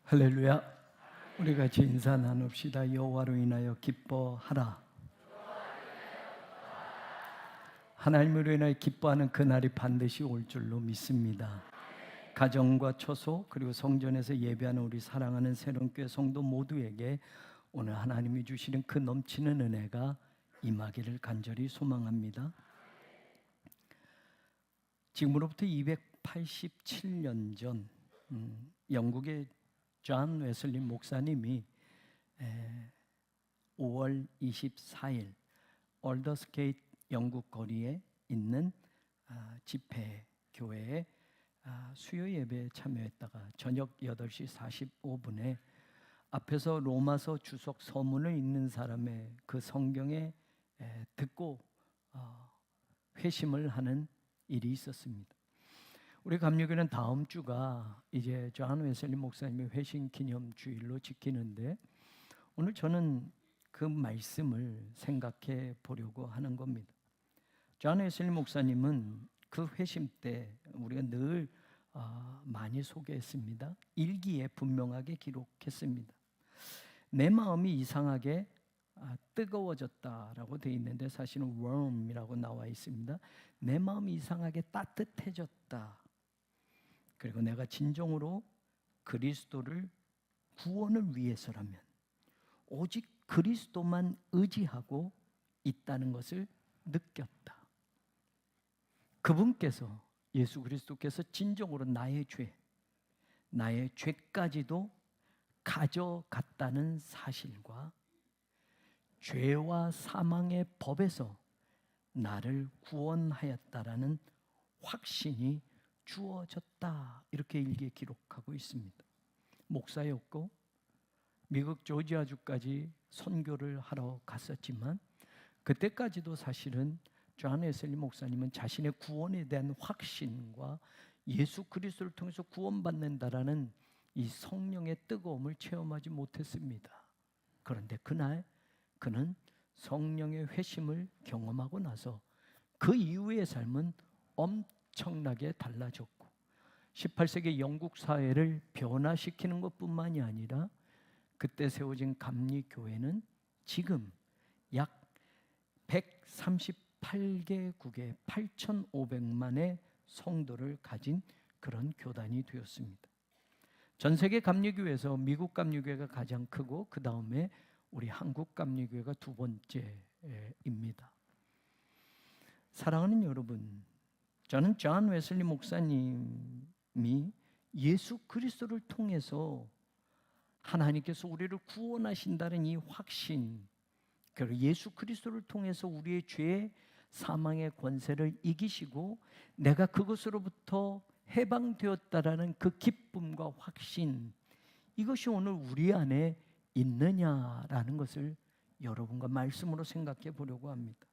할렐루야. 우리 같이 인사 나눕시다. 여호와로 인하여 기뻐하라. 하나님으로 인하여 기뻐하는 그날이 반드시 올 줄로 믿습니다. 가정과 처소 그리고 성전에서 예배하는 우리 사랑하는 새롬교회 성도 모두에게 오늘 하나님이 주시는 그 넘치는 은혜가 임하기를 간절히 소망합니다. 지금으로부터 287년 전 영국의 존 웨슬리 목사님이 5월 24일 올더스게이트 영국 거리에 있는 집회 교회에 수요 예배에 참여했다가 저녁 8시 45분에 앞에서 로마서 주석 서문을 읽는 사람의 그 성경에 듣고 회심을 하는 일이 있었습니다. 우리 감리교는 다음 주가 이제 존 웨슬리 목사님의 회심 기념 주일로 지키는데 오늘 저는 그 말씀을 생각해 보려고 하는 겁니다. 존 웨슬리 목사님은 그 회심 때 우리가 늘 많이 소개했습니다. 일기에 분명하게 기록했습니다. 내 마음이 이상하게 뜨거워졌다라고 되어 있는데 사실은 warm이라고 나와 있습니다. 내 마음이 이상하게 따뜻해졌다. 그리고 내가 진정으로 그리스도를 구원을 위해서라면 오직 그리스도만 의지하고 있다는 것을 느꼈다. 그분께서 예수 그리스도께서 진정으로 나의 죄까지도 가져갔다는 사실과 죄와 사망의 법에서 나를 구원하였다라는 확신이 주어졌다. 이렇게 일기에 기록하고 있습니다. 목사였고 미국 조지아주까지 선교를 하러 갔었지만 그때까지도 사실은 존 웨슬리 목사님은 자신의 구원에 대한 확신과 예수 그리스도를 통해서 구원받는다라는 이 성령의 뜨거움을 체험하지 못했습니다. 그런데 그날 그는 성령의 회심을 경험하고 나서 그 이후의 삶은 엄청나게 달라졌고 18세기 영국 사회를 변화시키는 것뿐만이 아니라 그때 세워진 감리교회는 지금 약 138개국의 8,500만의 성도를 가진 그런 교단이 되었습니다. 전 세계 감리교회에서 미국 감리교회가 가장 크고 그 다음에 우리 한국 감리교회가 두 번째입니다. 사랑하는 여러분, 저는 존 웨슬리 목사님이 예수 그리스도를 통해서 하나님께서 우리를 구원하신다는 이 확신, 그리고 예수 그리스도를 통해서 우리의 죄, 사망의 권세를 이기시고 내가 그것으로부터 해방되었다라는 그 기쁨과 확신, 이것이 오늘 우리 안에 있느냐라는 것을 여러분과 말씀으로 생각해 보려고 합니다.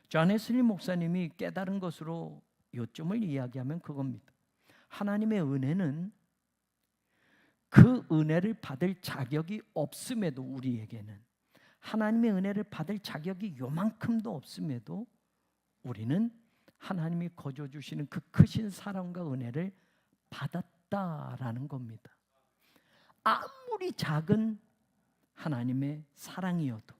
존 웨슬리 목사님이 깨달은 것으로 요점을 이야기하면 그겁니다. 하나님의 은혜는 그 은혜를 받을 자격이 없음에도 우리에게는 하나님의 은혜를 받을 자격이 요만큼도 없음에도 우리는 하나님이 거저 주시는 그 크신 사랑과 은혜를 받았다라는 겁니다. 아무리 작은 하나님의 사랑이어도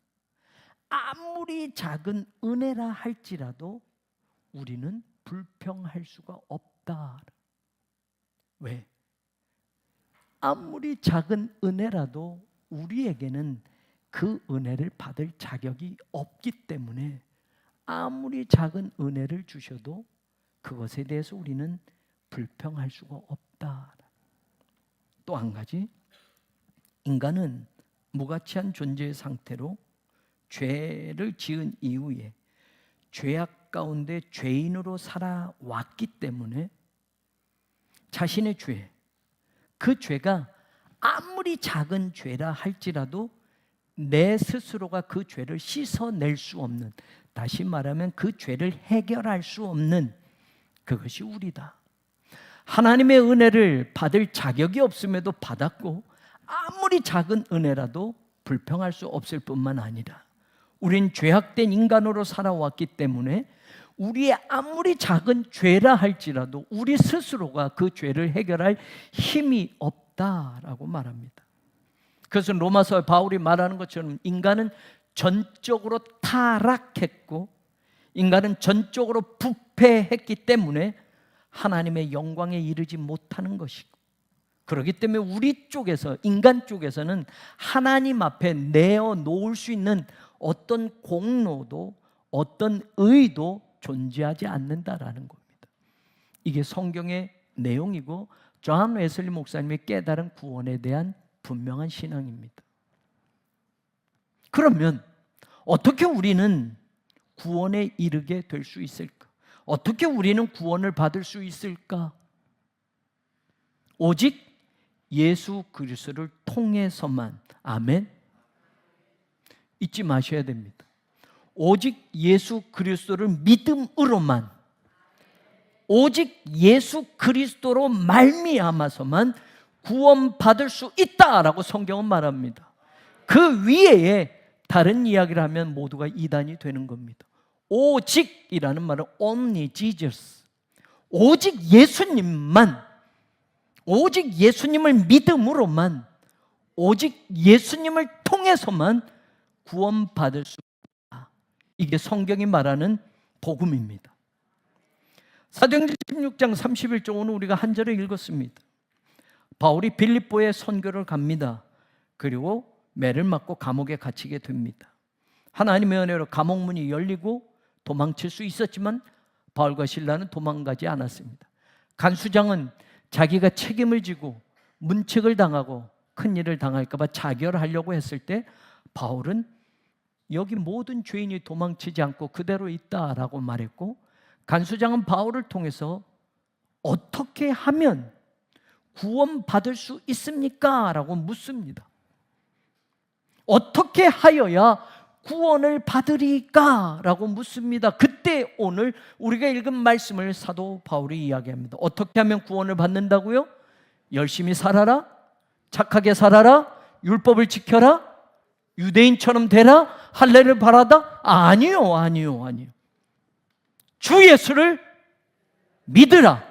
아무리 작은 은혜라 할지라도 우리는 불평할 수가 없다. 왜? 아무리 작은 은혜라도 우리에게는 그 은혜를 받을 자격이 없기 때문에 아무리 작은 은혜를 주셔도 그것에 대해서 우리는 불평할 수가 없다. 또 한 가지, 인간은 무가치한 존재의 상태로 죄를 지은 이후에 죄악 가운데 죄인으로 살아왔기 때문에 자신의 죄, 그 죄가 아무리 작은 죄라 할지라도 내 스스로가 그 죄를 씻어낼 수 없는, 다시 말하면 그 죄를 해결할 수 없는 그것이 우리다. 하나님의 은혜를 받을 자격이 없음에도 받았고 아무리 작은 은혜라도 불평할 수 없을 뿐만 아니라 우린 죄악된 인간으로 살아왔기 때문에 우리의 아무리 작은 죄라 할지라도 우리 스스로가 그 죄를 해결할 힘이 없다. 없다라고 말합니다. 그래서 로마서 바울이 말하는 것처럼 인간은 전적으로 타락했고 인간은 전적으로 부패했기 때문에 하나님의 영광에 이르지 못하는 것이고, 그렇기 때문에 우리 쪽에서, 인간 쪽에서는 하나님 앞에 내어놓을 수 있는 어떤 공로도 어떤 의도 존재하지 않는다라는 겁니다. 이게 성경의 내용이고 존 웨슬리 목사님의 깨달은 구원에 대한 분명한 신앙입니다. 그러면 어떻게 우리는 구원에 이르게 될 수 있을까? 어떻게 우리는 구원을 받을 수 있을까? 오직 예수 그리스도를 통해서만. 아멘. 잊지 마셔야 됩니다. 오직 예수 그리스도를 믿음으로만, 오직 예수 그리스도로 말미암아서만 구원받을 수 있다라고 성경은 말합니다. 그 위에 다른 이야기를 하면 모두가 이단이 되는 겁니다. 오직이라는 말은 only Jesus, 오직 예수님만, 오직 예수님을 믿음으로만, 오직 예수님을 통해서만 구원받을 수 있다. 이게 성경이 말하는 복음입니다. 사도행전 16장 31절 오늘 우리가 한 절을 읽었습니다. 바울이 빌립보에 선교를 갑니다. 그리고 매를 맞고 감옥에 갇히게 됩니다. 하나님의 은혜로 감옥문이 열리고 도망칠 수 있었지만 바울과 실라는 도망가지 않았습니다. 간수장은 자기가 책임을 지고 문책을 당하고 큰일을 당할까 봐 자결하려고 했을 때 바울은 여기 모든 죄인이 도망치지 않고 그대로 있다라고 말했고, 간수장은 바울을 통해서 어떻게 하면 구원받을 수 있습니까? 라고 묻습니다. 어떻게 하여야 구원을 받으리까? 라고 묻습니다. 그때 오늘 우리가 읽은 말씀을 사도 바울이 이야기합니다. 어떻게 하면 구원을 받는다고요? 열심히 살아라? 착하게 살아라? 율법을 지켜라? 유대인처럼 되라? 할례를 바라다? 아니요. 주 예수를 믿으라.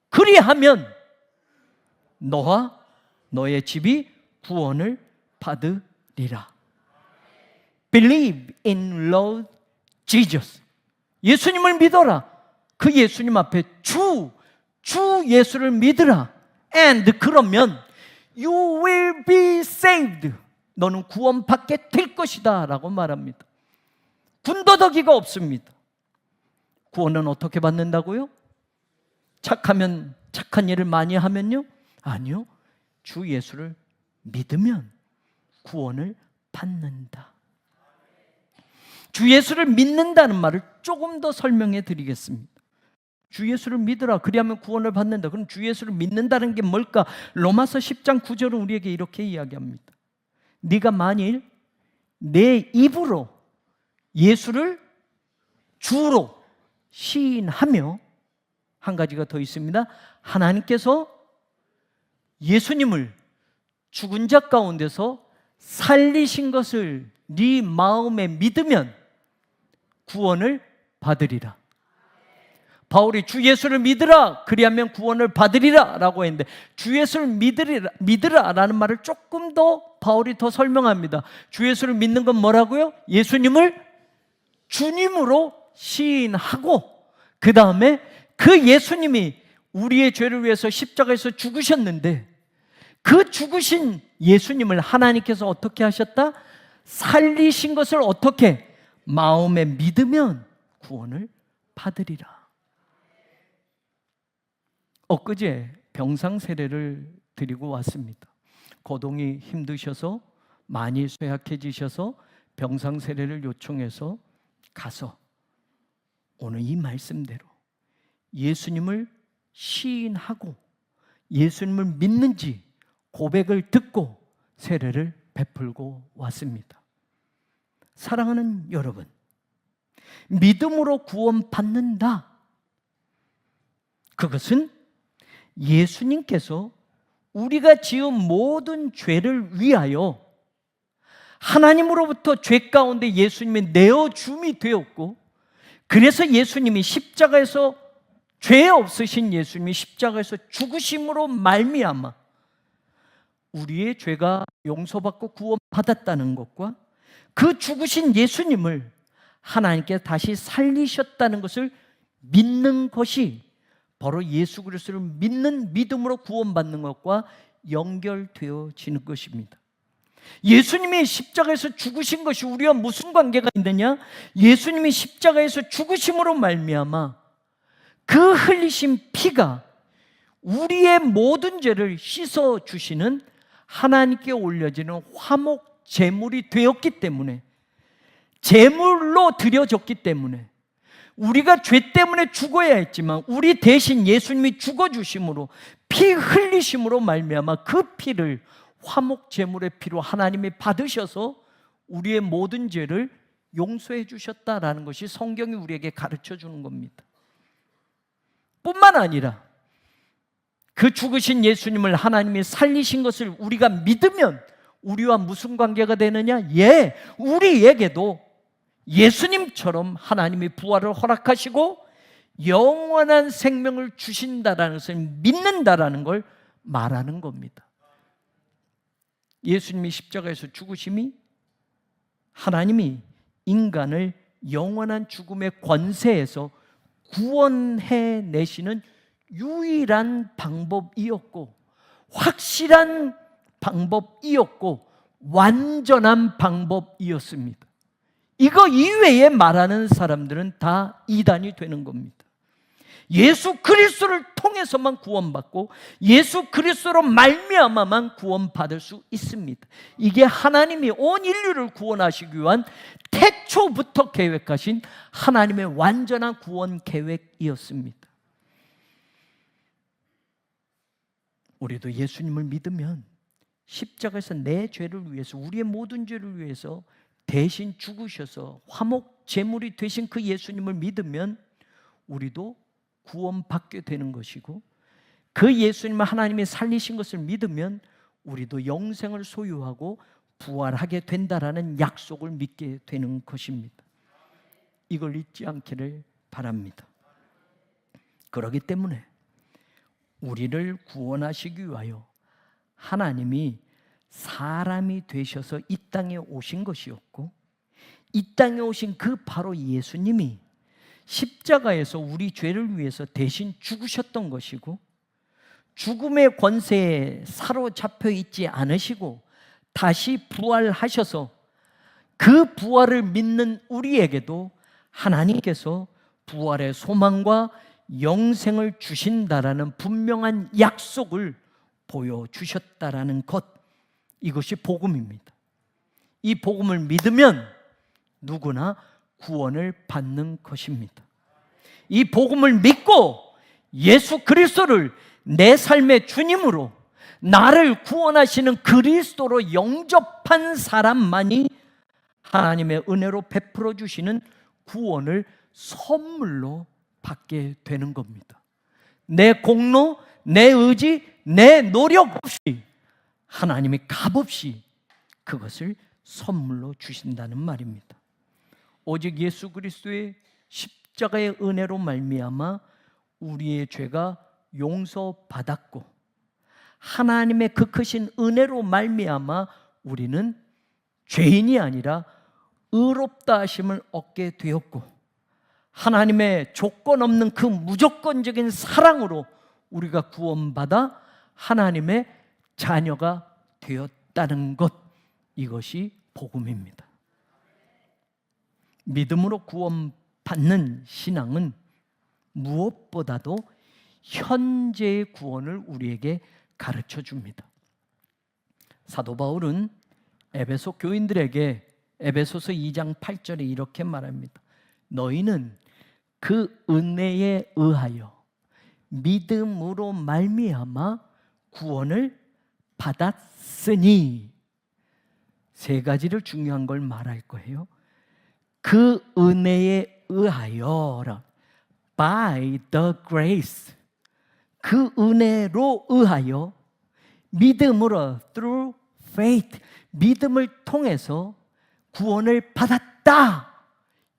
그리하면 너와 너의 집이 구원을 받으리라. Believe in Lord Jesus. 예수님을 믿어라. 그 예수님 앞에 주 예수를 믿으라. And 그러면 you will be saved. 너는 구원받게 될 것이다 라고 말합니다. 군더더기가 없습니다. 구원은 어떻게 받는다고요? 착하면, 착한 일을 많이 하면요? 아니요. 주 예수를 믿으면 구원을 받는다. 주 예수를 믿는다는 말을 조금 더 설명해 드리겠습니다. 주 예수를 믿으라. 그리하면 구원을 받는다. 그럼 주 예수를 믿는다는 게 뭘까? 로마서 10장 9절은 우리에게 이렇게 이야기합니다. 네가 만일 내 입으로 예수를 주로 시인하며, 한 가지가 더 있습니다. 하나님께서 예수님을 죽은 자 가운데서 살리신 것을 네 마음에 믿으면 구원을 받으리라. 바울이 주 예수를 믿으라, 그리하면 구원을 받으리라 라고 했는데, 주 예수를 믿으라 라는 말을 조금 더 바울이 더 설명합니다. 주 예수를 믿는 건 뭐라고요? 예수님을 주님으로 시인하고, 그 다음에 그 예수님이 우리의 죄를 위해서 십자가에서 죽으셨는데, 그 죽으신 예수님을 하나님께서 어떻게 하셨다? 살리신 것을 어떻게? 마음에 믿으면 구원을 받으리라. 엊그제 병상 세례를 드리고 왔습니다. 거동이 힘드셔서 많이 쇠약해지셔서 병상 세례를 요청해서 가서 오늘 이 말씀대로 예수님을 시인하고 예수님을 믿는지 고백을 듣고 세례를 베풀고 왔습니다. 사랑하는 여러분, 믿음으로 구원받는다. 그것은 예수님께서 우리가 지은 모든 죄를 위하여 하나님으로부터 죄 가운데 예수님의 내어줌이 되었고, 그래서 예수님이 십자가에서 죄 없으신 예수님이 십자가에서 죽으심으로 말미암아 우리의 죄가 용서받고 구원받았다는 것과 그 죽으신 예수님을 하나님께 다시 살리셨다는 것을 믿는 것이 바로 예수 그리스도를 믿는 믿음으로 구원받는 것과 연결되어지는 것입니다. 예수님이 십자가에서 죽으신 것이 우리와 무슨 관계가 있느냐? 예수님이 십자가에서 죽으심으로 말미암아 그 흘리신 피가 우리의 모든 죄를 씻어 주시는 하나님께 올려지는 화목 제물이 되었기 때문에, 제물로 드려졌기 때문에, 우리가 죄 때문에 죽어야 했지만 우리 대신 예수님이 죽어주심으로, 피 흘리심으로 말미암아 그 피를 화목 제물의 피로 하나님이 받으셔서 우리의 모든 죄를 용서해 주셨다라는 것이 성경이 우리에게 가르쳐 주는 겁니다. 뿐만 아니라 그 죽으신 예수님을 하나님이 살리신 것을 우리가 믿으면 우리와 무슨 관계가 되느냐? 우리에게도 예수님처럼 하나님이 부활을 허락하시고 영원한 생명을 주신다라는 것을 믿는다라는 걸 말하는 겁니다. 예수님이 십자가에서 죽으심이 하나님이 인간을 영원한 죽음의 권세에서 구원해 내시는 유일한 방법이었고, 확실한 방법이었고, 완전한 방법이었습니다. 이거 이외에 말하는 사람들은 다 이단이 되는 겁니다. 예수 그리스도를 통해서만 구원받고 예수 그리스도로 말미암아만 구원받을 수 있습니다. 이게 하나님이 온 인류를 구원하시기 위한 태초부터 계획하신 하나님의 완전한 구원 계획이었습니다. 우리도 예수님을 믿으면 십자가에서 내 죄를 위해서, 우리의 모든 죄를 위해서 대신 죽으셔서 화목 제물이 되신 그 예수님을 믿으면 우리도 구원받게 되는 것이고, 그 예수님을 하나님이 살리신 것을 믿으면 우리도 영생을 소유하고 부활하게 된다라는 약속을 믿게 되는 것입니다. 이걸 잊지 않기를 바랍니다. 그렇기 때문에 우리를 구원하시기 위하여 하나님이 사람이 되셔서 이 땅에 오신 것이었고, 이 땅에 오신 그 바로 예수님이 십자가에서 우리 죄를 위해서 대신 죽으셨던 것이고, 죽음의 권세에 사로잡혀 있지 않으시고 다시 부활하셔서 그 부활을 믿는 우리에게도 하나님께서 부활의 소망과 영생을 주신다라는 분명한 약속을 보여주셨다라는 것, 이것이 복음입니다. 이 복음을 믿으면 누구나 구원을 받는 것입니다. 이 복음을 믿고 예수 그리스도를 내 삶의 주님으로, 나를 구원하시는 그리스도로 영접한 사람만이 하나님의 은혜로 베풀어 주시는 구원을 선물로 받게 되는 겁니다. 내 공로, 내 의지, 내 노력 없이, 하나님이 값없이 그것을 선물로 주신다는 말입니다. 오직 예수 그리스도의 십자가의 은혜로 말미암아 우리의 죄가 용서받았고, 하나님의 그 크신 은혜로 말미암아 우리는 죄인이 아니라 의롭다 하심을 얻게 되었고, 하나님의 조건 없는 그 무조건적인 사랑으로 우리가 구원받아 하나님의 자녀가 되었다는 것, 이것이 복음입니다. 믿음으로 구원받는 신앙은 무엇보다도 현재의 구원을 우리에게 가르쳐 줍니다. 사도 바울은 에베소 교인들에게 에베소서 2장 8절에 이렇게 말합니다. 너희는 그 은혜에 의하여 믿음으로 말미암아 구원을 받았으니, 세 가지를 중요한 걸 말할 거예요. 그 은혜에 의하여, by the grace, 그 은혜로 의하여, 믿음으로, through faith, 믿음을 통해서 구원을 받았다.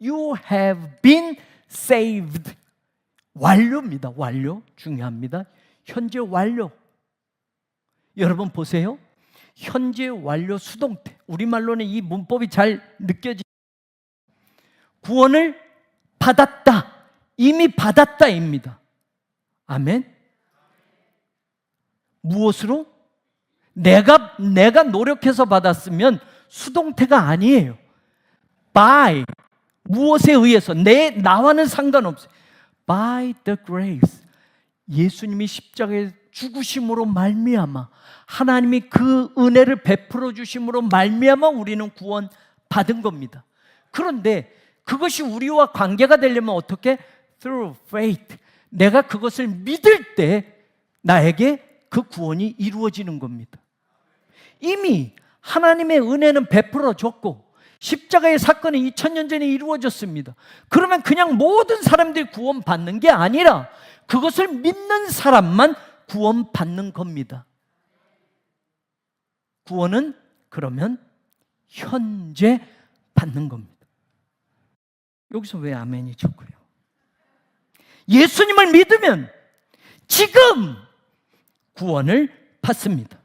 You have been saved. 완료입니다. 완료 중요합니다. 현재 완료. 여러분 보세요. 현재 완료 수동태. 우리말로는 이 문법이 잘 느껴지. 구원을 받았다. 이미 받았다입니다. 아멘. 무엇으로? 내가 노력해서 받았으면 수동태가 아니에요. by, 무엇에 의해서, 나와는 상관없어요. by the grace, 예수님이 십자가에 죽으심으로 말미암아, 하나님이 그 은혜를 베풀어 주심으로 말미암아 우리는 구원 받은 겁니다. 그런데 그것이 우리와 관계가 되려면 어떻게? Through faith, 내가 그것을 믿을 때 나에게 그 구원이 이루어지는 겁니다. 이미 하나님의 은혜는 베풀어 줬고 십자가의 사건이 2000년 전에 이루어졌습니다. 그러면 그냥 모든 사람들이 구원받는 게 아니라 그것을 믿는 사람만 구원받는 겁니다. 구원은 그러면 현재 받는 겁니다. 여기서 왜 아멘이 좋고요? 예수님을 믿으면 지금 구원을 받습니다.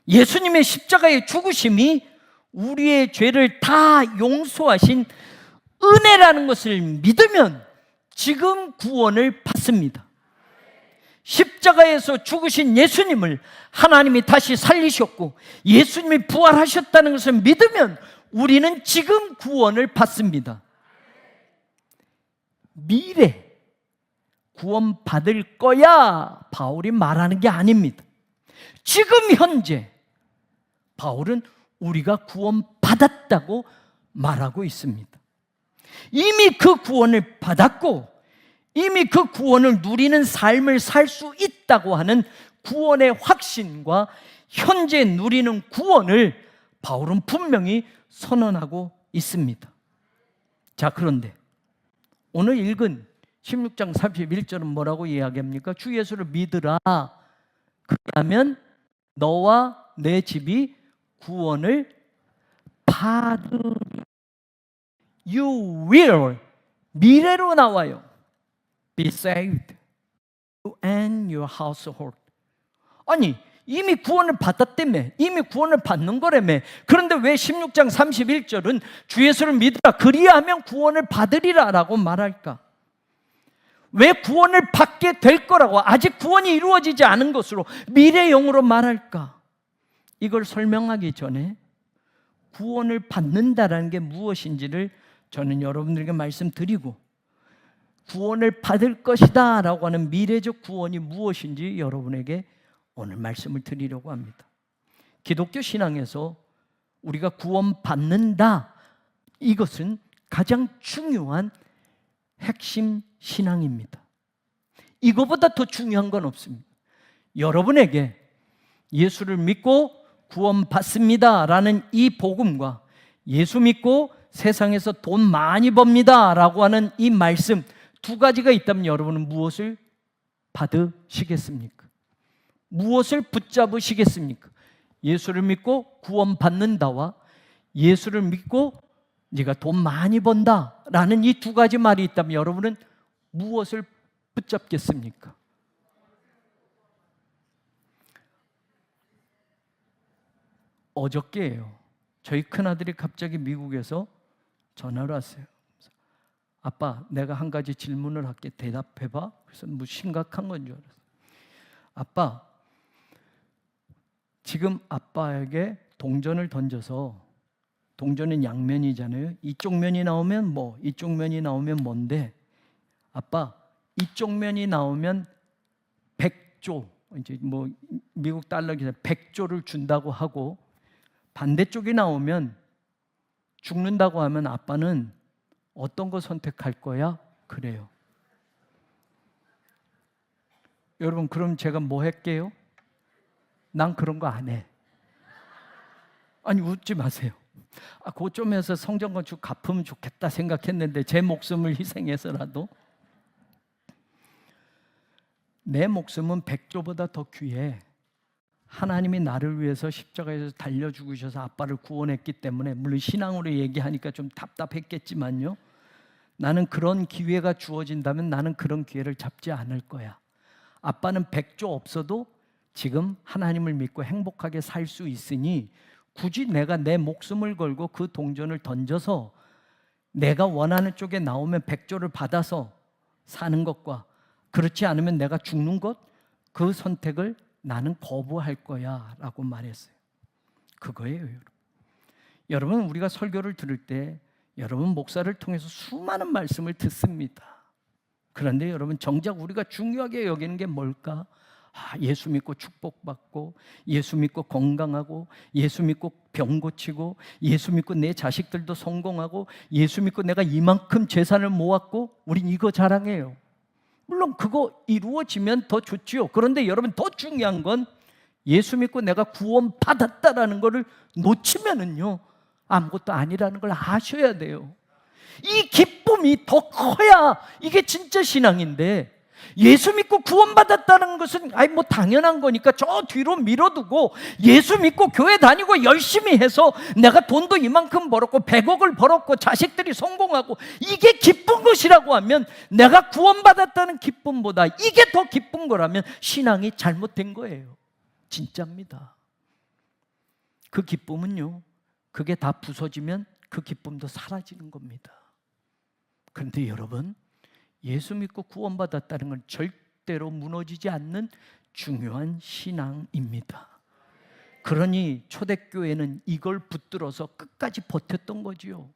예수님의 십자가의 죽으심이 우리의 죄를 다 용서하신 은혜라는 것을 믿으면 지금 구원을 받습니다. 십자가에서 죽으신 예수님을 하나님이 다시 살리셨고 예수님이 부활하셨다는 것을 믿으면 우리는 지금 구원을 받습니다. 미래 구원 받을 거야 바울이 말하는 게 아닙니다. 지금 현재 바울은 우리가 구원 받았다고 말하고 있습니다. 이미 그 구원을 받았고 이미 그 구원을 누리는 삶을 살 수 있다고 하는 구원의 확신과 현재 누리는 구원을 바울은 분명히 선언하고 있습니다. 자, 그런데 오늘 읽은 16장 31절은 뭐라고 이야기합니까? 주 예수를 믿으라. 그러면 너와 내 집이 구원을 받으리. You will, 미래로 나와요. Be saved, you and your household. 아니, 이미 구원을 받았다며, 이미 구원을 받는 거라며. 그런데 왜 16장 31절은 주 예수를 믿으라 그리하면 구원을 받으리라 라고 말할까? 왜 구원을 받게 될 거라고, 아직 구원이 이루어지지 않은 것으로 미래형으로 말할까? 이걸 설명하기 전에 구원을 받는다라는 게 무엇인지를 저는 여러분들에게 말씀드리고, 구원을 받을 것이다 라고 하는 미래적 구원이 무엇인지 여러분에게 오늘 말씀을 드리려고 합니다. 기독교 신앙에서 우리가 구원받는다, 이것은 가장 중요한 핵심 신앙입니다. 이거보다 더 중요한 건 없습니다. 여러분에게 예수를 믿고 구원받습니다 라는 이 복음과 예수 믿고 세상에서 돈 많이 법니다 라고 하는 이 말씀 두 가지가 있다면 여러분은 무엇을 받으시겠습니까? 무엇을 붙잡으시겠습니까? 예수를 믿고 구원받는다와 예수를 믿고 네가 돈 많이 번다 라는 이 두 가지 말이 있다면 여러분은 무엇을 붙잡겠습니까? 어저께예요. 저희 큰아들이 갑자기 미국에서 전화를 왔어요. 아빠, 내가 한 가지 질문을 할게. 대답해봐. 그래서 뭐 심각한 건 줄 알았어요. 아빠, 지금 아빠에게 동전을 던져서, 동전은 양면이잖아요. 이쪽 면이 나오면 뭐, 이쪽 면이 나오면 뭔데? 아빠, 이쪽 면이 나오면 100조, 이제 뭐 미국 달러 기준 100조를 준다고 하고, 반대쪽이 나오면 죽는다고 하면 아빠는 어떤 거 선택할 거야? 그래요. 여러분, 그럼 제가 뭐 할게요? 난 그런 거 안 해. 아니, 웃지 마세요. 고점에서 성전 건축 갚으면 좋겠다 생각했는데 제 목숨을 희생해서라도. 내 목숨은 100조보다 더 귀해. 하나님이 나를 위해서 십자가에서 달려 죽으셔서 아빠를 구원했기 때문에, 물론 신앙으로 얘기하니까 좀 답답했겠지만요, 나는 그런 기회가 주어진다면 나는 그런 기회를 잡지 않을 거야. 아빠는 100조 없어도 지금 하나님을 믿고 행복하게 살 수 있으니 굳이 내가 내 목숨을 걸고 그 동전을 던져서 내가 원하는 쪽에 나오면 100조를 받아서 사는 것과 그렇지 않으면 내가 죽는 것, 그 선택을 나는 거부할 거야 라고 말했어요. 그거예요, 여러분. 여러분, 우리가 설교를 들을 때 여러분 목사를 통해서 수많은 말씀을 듣습니다. 그런데 여러분, 정작 우리가 중요하게 여기는 게 뭘까? 예수 믿고 축복받고, 예수 믿고 건강하고, 예수 믿고 병 고치고, 예수 믿고 내 자식들도 성공하고, 예수 믿고 내가 이만큼 재산을 모았고, 우린 이거 자랑해요. 물론 그거 이루어지면 더 좋지요. 그런데 여러분, 더 중요한 건 예수 믿고 내가 구원받았다라는 것을 놓치면은요, 아무것도 아니라는 걸 아셔야 돼요. 이 기쁨이 더 커야 이게 진짜 신앙인데, 예수 믿고 구원받았다는 것은 뭐 당연한 거니까 저 뒤로 밀어두고 예수 믿고 교회 다니고 열심히 해서 내가 돈도 이만큼 벌었고 100억을 벌었고 자식들이 성공하고 이게 기쁜 것이라고 하면, 내가 구원받았다는 기쁨보다 이게 더 기쁜 거라면 신앙이 잘못된 거예요. 진짜입니다. 그 기쁨은요, 그게 다 부서지면 그 기쁨도 사라지는 겁니다. 그런데 여러분, 예수 믿고 구원받았다는 건 절대로 무너지지 않는 중요한 신앙입니다. 그러니 초대교회는 이걸 붙들어서 끝까지 버텼던 거지요.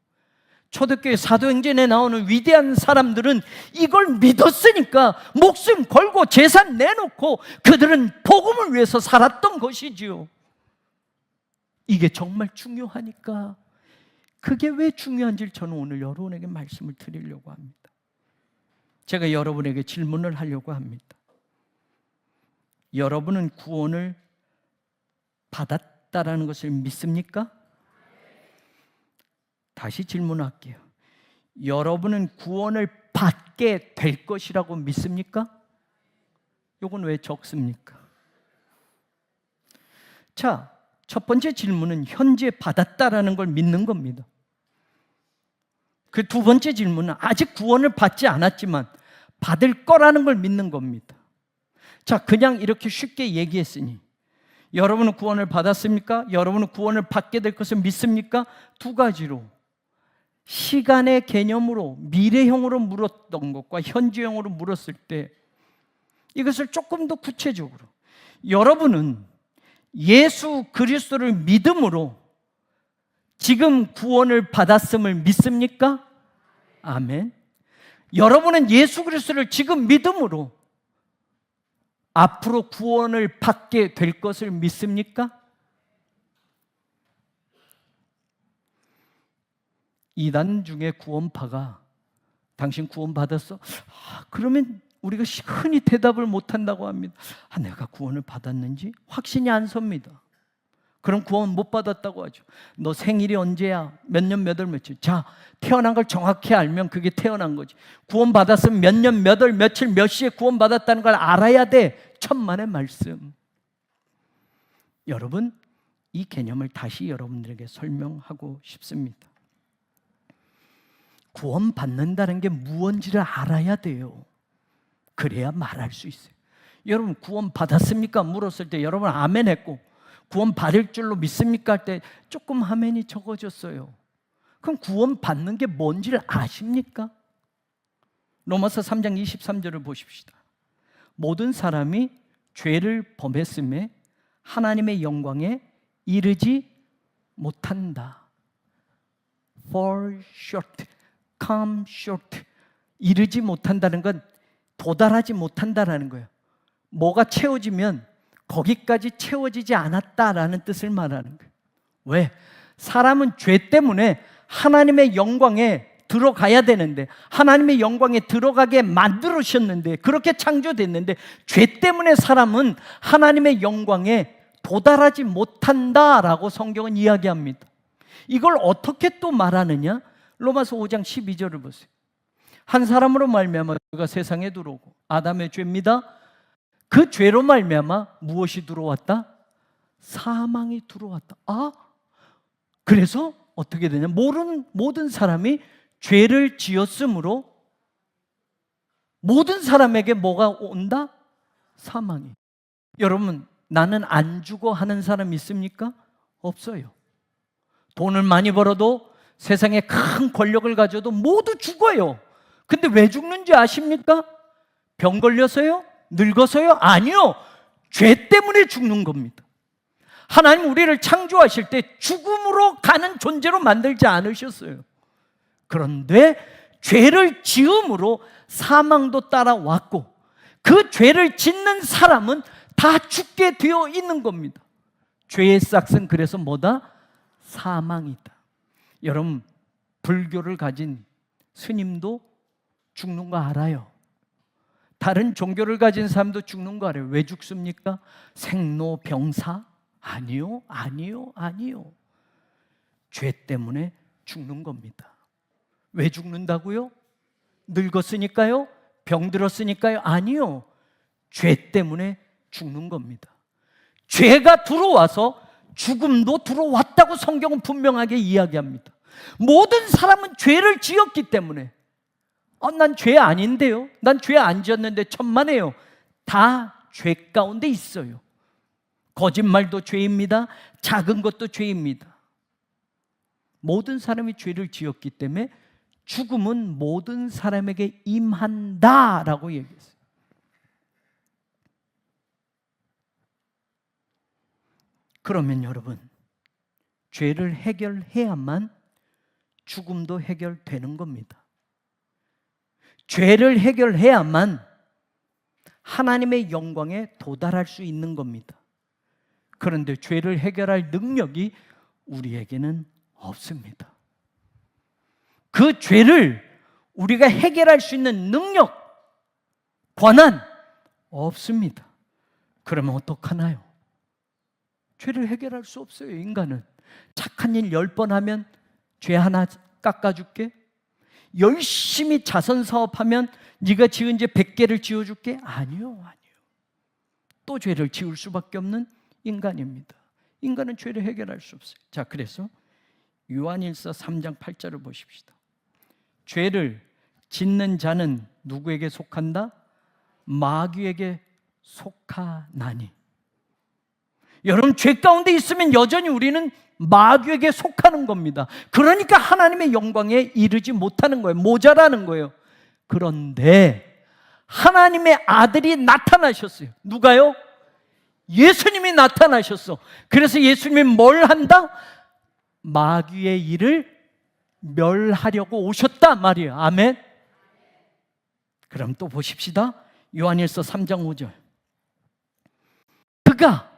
초대교회 사도행전에 나오는 위대한 사람들은 이걸 믿었으니까 목숨 걸고 재산 내놓고 그들은 복음을 위해서 살았던 것이지요. 이게 정말 중요하니까, 그게 왜 중요한지 저는 오늘 여러분에게 말씀을 드리려고 합니다. 제가 여러분에게 질문을 하려고 합니다. 여러분은 구원을 받았다라는 것을 믿습니까? 다시 질문할게요. 여러분은 구원을 받게 될 것이라고 믿습니까? 이건 왜 적습니까? 자, 첫 번째 질문은 현재 받았다라는 걸 믿는 겁니다. 그 두 번째 질문은 아직 구원을 받지 않았지만 받을 거라는 걸 믿는 겁니다. 자, 그냥 이렇게 쉽게 얘기했으니 여러분은 구원을 받았습니까? 여러분은 구원을 받게 될 것을 믿습니까? 두 가지로, 시간의 개념으로 미래형으로 물었던 것과 현재형으로 물었을 때 이것을 조금 더 구체적으로, 여러분은 예수 그리스도를 믿음으로 지금 구원을 받았음을 믿습니까? 아멘. 여러분은 예수 그리스도를 지금 믿음으로 앞으로 구원을 받게 될 것을 믿습니까? 이단 중에 구원파가 당신 구원받았어? 그러면 우리가 흔히 대답을 못한다고 합니다. 내가 구원을 받았는지 확신이 안 섭니다. 그럼 구원 못 받았다고 하죠. 너 생일이 언제야? 몇 년 몇 월 며칠? 자, 태어난 걸 정확히 알면 그게 태어난 거지. 구원 받았으면 몇 년 몇 월 며칠 몇 시에 구원 받았다는 걸 알아야 돼. 천만의 말씀. 여러분, 이 개념을 다시 여러분들에게 설명하고 싶습니다. 구원 받는다는 게 무언지를 알아야 돼요. 그래야 말할 수 있어요. 여러분, 구원 받았습니까? 물었을 때 여러분 아멘 했고, 구원 받을 줄로 믿습니까? 할 때 조금 아멘이 적어졌어요. 그럼 구원 받는 게 뭔지를 아십니까? 로마서 3장 23절을 보십시다. 모든 사람이 죄를 범했음에 하나님의 영광에 이르지 못한다. Fall short, come short. 이르지 못한다는 건 도달하지 못한다라는 거예요. 뭐가 채워지면 거기까지 채워지지 않았다라는 뜻을 말하는 거예요. 왜? 사람은 죄 때문에 하나님의 영광에 들어가야 되는데, 하나님의 영광에 들어가게 만들으셨는데, 그렇게 창조됐는데 죄 때문에 사람은 하나님의 영광에 도달하지 못한다라고 성경은 이야기합니다. 이걸 어떻게 또 말하느냐? 로마서 5장 12절을 보세요. 한 사람으로 말미암아 죄가 세상에 들어오고, 아담의 죄입니다. 그 죄로 말미암아 무엇이 들어왔다? 사망이 들어왔다. 그래서 어떻게 되냐? 모든 사람이 죄를 지었으므로 모든 사람에게 뭐가 온다? 사망이. 여러분, 나는 안 죽어 하는 사람 있습니까? 없어요. 돈을 많이 벌어도, 세상에 큰 권력을 가져도 모두 죽어요. 근데 왜 죽는지 아십니까? 병 걸려서요? 늙어서요? 아니요. 죄 때문에 죽는 겁니다. 하나님 우리를 창조하실 때 죽음으로 가는 존재로 만들지 않으셨어요. 그런데 죄를 지음으로 사망도 따라왔고, 그 죄를 짓는 사람은 다 죽게 되어 있는 겁니다. 죄의 싹은 그래서 뭐다? 사망이다. 여러분, 불교를 가진 스님도 죽는 거 알아요. 다른 종교를 가진 사람도 죽는 거 알아요. 왜 죽습니까? 생로병사? 아니요, 아니요, 아니요. 죄 때문에 죽는 겁니다. 왜 죽는다고요? 늙었으니까요? 병들었으니까요? 아니요. 죄 때문에 죽는 겁니다. 죄가 들어와서 죽음도 들어왔다고 성경은 분명하게 이야기합니다. 모든 사람은 죄를 지었기 때문에, 난 죄 아닌데요, 난 죄 안 지었는데 천만에요. 다 죄 가운데 있어요. 거짓말도 죄입니다. 작은 것도 죄입니다. 모든 사람이 죄를 지었기 때문에 죽음은 모든 사람에게 임한다라고 얘기했어요. 그러면 여러분, 죄를 해결해야만 죽음도 해결되는 겁니다. 죄를 해결해야만 하나님의 영광에 도달할 수 있는 겁니다. 그런데 죄를 해결할 능력이 우리에게는 없습니다. 그 죄를 우리가 해결할 수 있는 능력, 권한 없습니다. 그러면 어떡하나요? 죄를 해결할 수 없어요. 인간은 착한 일 10번 하면 죄 하나 깎아줄게? 열심히 자선사업하면 네가 지은 죄 100개를 지어줄게? 아니요, 아니요. 또 죄를 지을 수밖에 없는 인간입니다. 인간은 죄를 해결할 수 없어요. 자, 그래서 요한일서 3장 8절을 보십시다. 죄를 짓는 자는 누구에게 속한다? 마귀에게 속하나니. 여러분, 죄 가운데 있으면 여전히 우리는 마귀에게 속하는 겁니다. 그러니까 하나님의 영광에 이르지 못하는 거예요. 모자라는 거예요. 그런데 하나님의 아들이 나타나셨어요. 누가요? 예수님이 나타나셨어. 그래서 예수님이 뭘 한다? 마귀의 일을 멸하려고 오셨다 말이에요. 아멘. 그럼 또 보십시다. 요한일서 3장 5절. 그가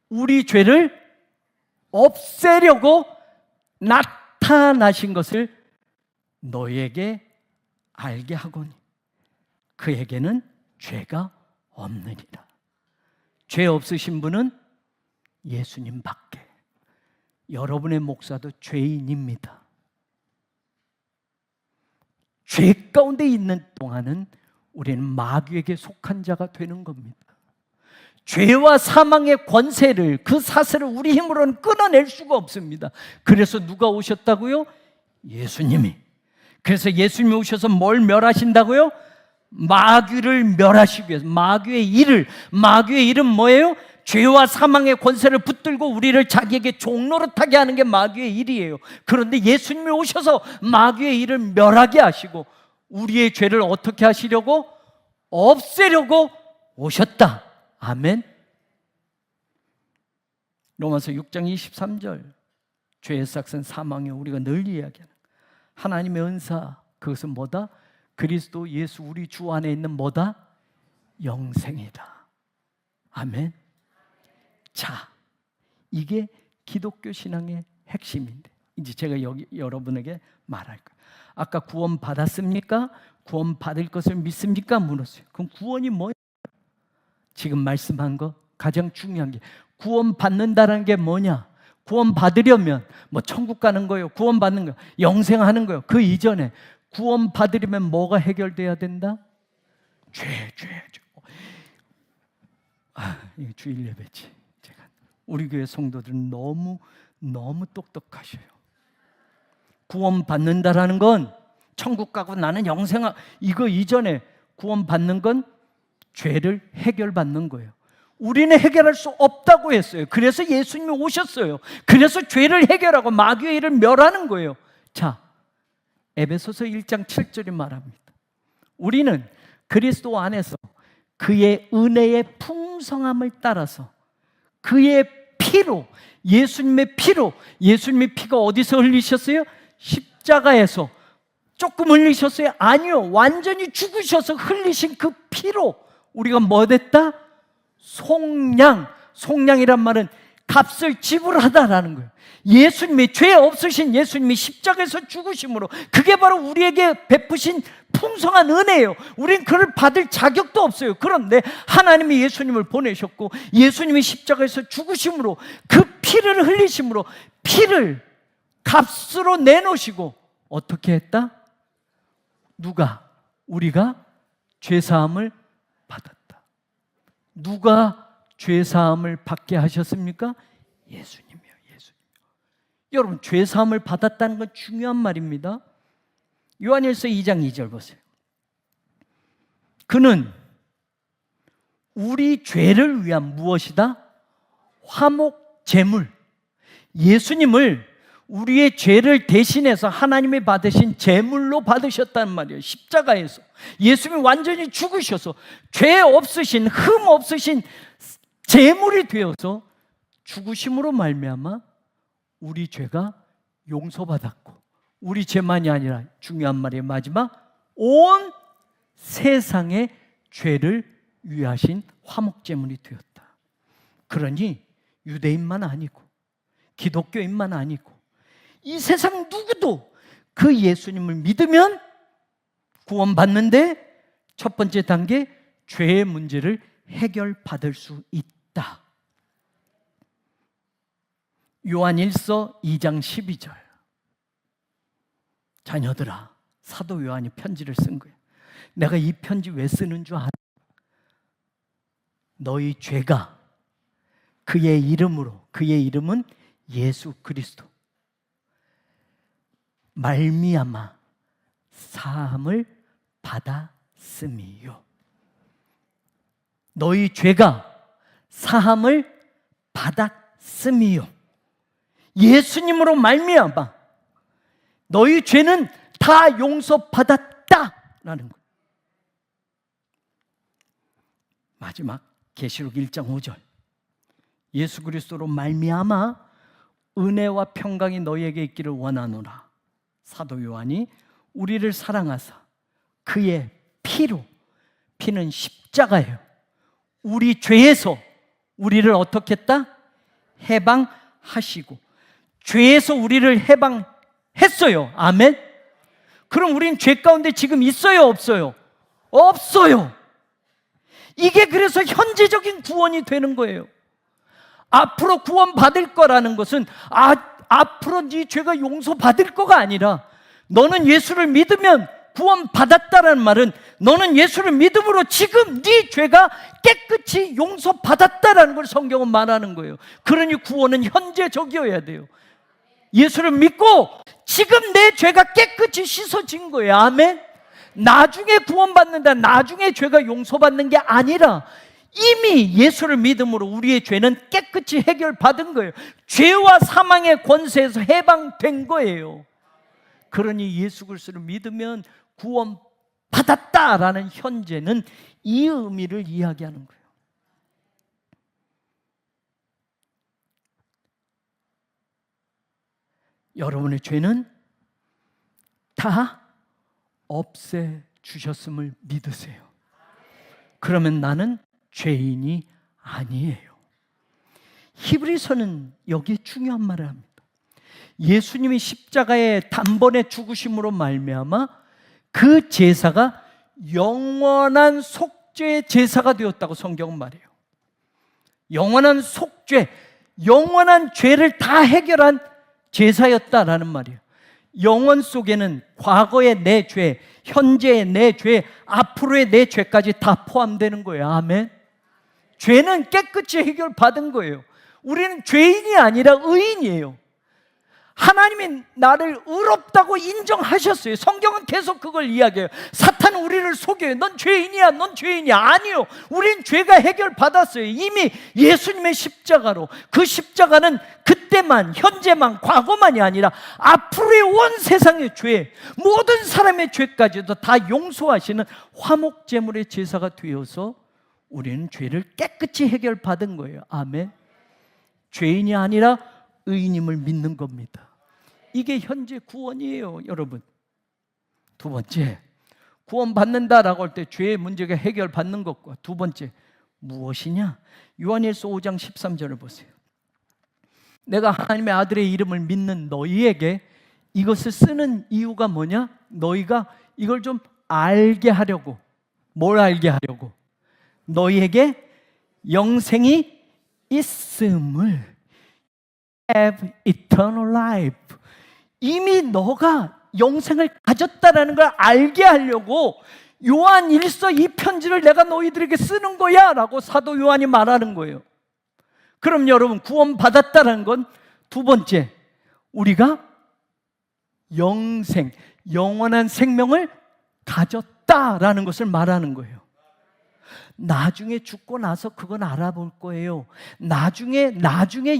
우리 죄를 없애려고 나타나신 것을 너에게 알게 하거니 그에게는 죄가 없느니라. 죄 없으신 분은 예수님밖에. 여러분의 목사도 죄인입니다. 죄 가운데 있는 동안은 우리는 마귀에게 속한 자가 되는 겁니다. 죄와 사망의 권세를, 그 사슬을 우리 힘으로는 끊어낼 수가 없습니다. 그래서 누가 오셨다고요? 예수님이. 그래서 예수님이 오셔서 뭘 멸하신다고요? 마귀를 멸하시기 위해서. 마귀의 일은 뭐예요? 죄와 사망의 권세를 붙들고 우리를 자기에게 종노릇하게 하는 게 마귀의 일이에요. 그런데 예수님이 오셔서 마귀의 일을 멸하게 하시고 우리의 죄를 어떻게 하시려고? 없애려고 오셨다. 아멘. 로마서 6장 23절. 죄의 삭은 사망이요. 우리가 늘 이야기하는 하나님의 은사, 그것은 뭐다? 그리스도 예수 우리 주 안에 있는 뭐다? 영생이다. 아멘. 자, 이게 기독교 신앙의 핵심인데 이제 제가 여러분에게 말할 거예요. 아까 구원 받았습니까? 구원 받을 것을 믿습니까? 물었어요. 그럼 구원이 뭐예요? 지금 말씀한 거 가장 중요한 게 구원 받는다는 게 뭐냐? 구원 받으려면 뭐 천국 가는 거예요. 구원 받는 거, 영생하는 거예요. 그 이전에 구원 받으려면 뭐가 해결돼야 된다? 죄. 이거 주일 예배지. 제가 우리 교회 성도들은 너무 똑똑하셔요. 구원받는다라는 건 천국 가고 나는 영생아, 이거 이전에 구원받는 건 죄를 해결받는 거예요. 우리는 해결할 수 없다고 했어요. 그래서 예수님이 오셨어요. 그래서 죄를 해결하고 마귀의 일을 멸하는 거예요. 자, 에베소서 1장 7절이 말합니다. 우리는 그리스도 안에서 그의 은혜의 풍성함을 따라서 그의 피로, 예수님의 피로, 예수님의 피가 어디서 흘리셨어요? 십자가에서. 조금 흘리셨어요? 아니요, 완전히 죽으셔서 흘리신 그 피로 우리가 뭐 됐다? 속량이란 말은 값을 지불하다라는 거예요. 예수님이, 죄 없으신 예수님이 십자가에서 죽으심으로, 그게 바로 우리에게 베푸신 풍성한 은혜예요. 우린 그를 받을 자격도 없어요. 그런데 하나님이 예수님을 보내셨고 예수님이 십자가에서 죽으심으로, 그 피를 흘리심으로 피를 값으로 내놓으시고 어떻게 했다? 누가? 우리가 죄사함을 받았다. 누가 죄사함을 받게 하셨습니까? 예수님이요. 여러분, 죄사함을 받았다는 건 중요한 말입니다. 요한일서 2장 2절 보세요. 그는 우리 죄를 위한 무엇이다? 화목 제물. 예수님을 우리의 죄를 대신해서 하나님이 받으신 제물로 받으셨다는 말이에요. 십자가에서 예수님이 완전히 죽으셔서 죄 없으신, 흠 없으신 제물이 되어서 죽으심으로 말미암아 우리 죄가 용서받았고, 우리 죄만이 아니라 중요한 말이에요. 마지막, 온 세상의 죄를 위하신 화목제물이 되었다. 그러니 유대인만 아니고 기독교인만 아니고 이 세상 누구도 그 예수님을 믿으면 구원받는데 첫 번째 단계, 죄의 문제를 해결받을 수 있다. 요한일서 2장 12절. 자녀들아, 사도 요한이 편지를 쓴 거예요. 내가 이 편지 왜 쓰는 줄 알아? 너희 죄가 그의 이름으로, 그의 이름은 예수 그리스도, 말미암아 사함을 받았음이요. 너희 죄가 사함을 받았음이요. 예수님으로 말미암아 너희 죄는 다 용서받았다라는 거예요. 마지막 계시록 1장 5절. 예수 그리스도로 말미암아 은혜와 평강이 너희에게 있기를 원하노라. 사도 요한이 우리를 사랑하사 그의 피로, 피는 십자가예요. 우리 죄에서 우리를 어떻게 했다? 해방하시고, 죄에서 우리를 해방했어요. 아멘. 그럼 우린 죄 가운데 지금 있어요, 없어요? 없어요. 이게 그래서 현재적인 구원이 되는 거예요. 앞으로 구원받을 거라는 것은 앞으로 네 죄가 용서받을 거가 아니라, 너는 예수를 믿으면 구원받았다는 말은 너는 예수를 믿음으로 지금 네 죄가 깨끗이 용서받았다라는 걸 성경은 말하는 거예요. 그러니 구원은 현재적이어야 돼요. 예수를 믿고 지금 내 죄가 깨끗이 씻어진 거예요. 아멘. 나중에 구원받는다, 나중에 죄가 용서받는 게 아니라 이미 예수를 믿음으로 우리의 죄는 깨끗이 해결받은 거예요. 죄와 사망의 권세에서 해방된 거예요. 그러니 예수 그리스도를 믿으면 구원받았다라는 현재는 이 의미를 이야기하는 거예요. 여러분의 죄는 다 없애주셨음을 믿으세요. 그러면 나는 죄인이 아니에요. 히브리서는 여기에 중요한 말을 합니다. 예수님이 십자가의 단번에 죽으심으로 말미암아 그 제사가 영원한 속죄의 제사가 되었다고 성경은 말해요. 영원한 속죄, 영원한 죄를 다 해결한 제사였다라는 말이에요. 영원 속에는 과거의 내 죄, 현재의 내 죄, 앞으로의 내 죄까지 다 포함되는 거예요. 아멘. 죄는 깨끗이 해결받은 거예요. 우리는 죄인이 아니라 의인이에요. 하나님이 나를 의롭다고 인정하셨어요. 성경은 계속 그걸 이야기해요. 사탄은 우리를 속여요. 넌 죄인이야, 넌 죄인이야. 아니요, 우린 죄가 해결받았어요. 이미 예수님의 십자가로. 그 십자가는 그때만, 현재만, 과거만이 아니라 앞으로의 온 세상의 죄, 모든 사람의 죄까지도 다 용서하시는 화목제물의 제사가 되어서 우리는 죄를 깨끗이 해결받은 거예요. 아멘. 죄인이 아니라 의인임을 믿는 겁니다. 이게 현재 구원이에요, 여러분. 두 번째, 구원 받는다라고 할 때 죄의 문제가 해결받는 것과 두 번째 무엇이냐? 요한일서 5장 13절을 보세요. 내가 하나님의 아들의 이름을 믿는 너희에게 이것을 쓰는 이유가 뭐냐? 너희가 이걸 좀 알게 하려고. 뭘 알게 하려고? 너희에게 영생이 있음을, have eternal life. 이미 너가 영생을 가졌다라는 걸 알게 하려고 요한일서 이 편지를 내가 너희들에게 쓰는 거야 라고 사도 요한이 말하는 거예요. 그럼 여러분, 구원 받았다는 건 두 번째, 우리가 영생, 영원한 생명을 가졌다라는 것을 말하는 거예요. 나중에 죽고 나서 그건 알아볼 거예요. 나중에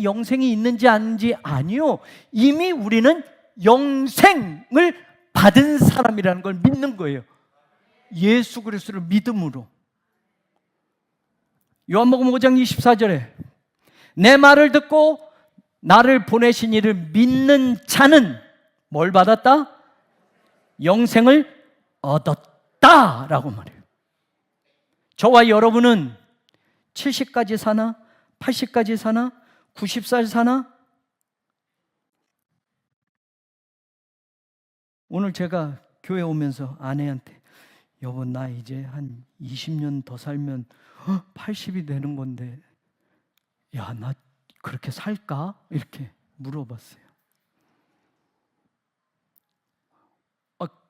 영생이 있는지 아닌지. 아니요, 이미 우리는 영생을 받은 사람이라는 걸 믿는 거예요. 예수 그리스도를 믿음으로. 요한복음 5장 24절에 내 말을 듣고 나를 보내신 이를 믿는 자는 뭘 받았다? 영생을 얻었다라고 말해요. 저와 여러분은 70까지 사나? 80까지 사나? 90살 사나? 오늘 제가 교회 오면서 아내한테, 여보 나 이제 한 20년 더 살면 80이 되는 건데 야, 나 그렇게 살까? 이렇게 물어봤어요.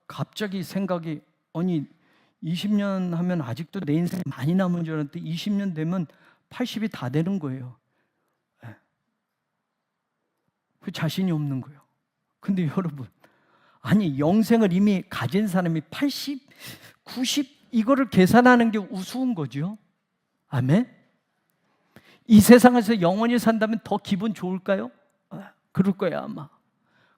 갑자기 생각이, 아니 20년 하면 아직도 내 인생이 많이 남은 줄 알았는데 20년 되면 80이 다 되는 거예요. 그 자신이 없는 거예요. 근데 여러분, 아니 영생을 이미 가진 사람이 80, 90 이거를 계산하는 게 우스운 거죠. 아멘. 이 세상에서 영원히 산다면 더 기분 좋을까요? 그럴 거예요 아마.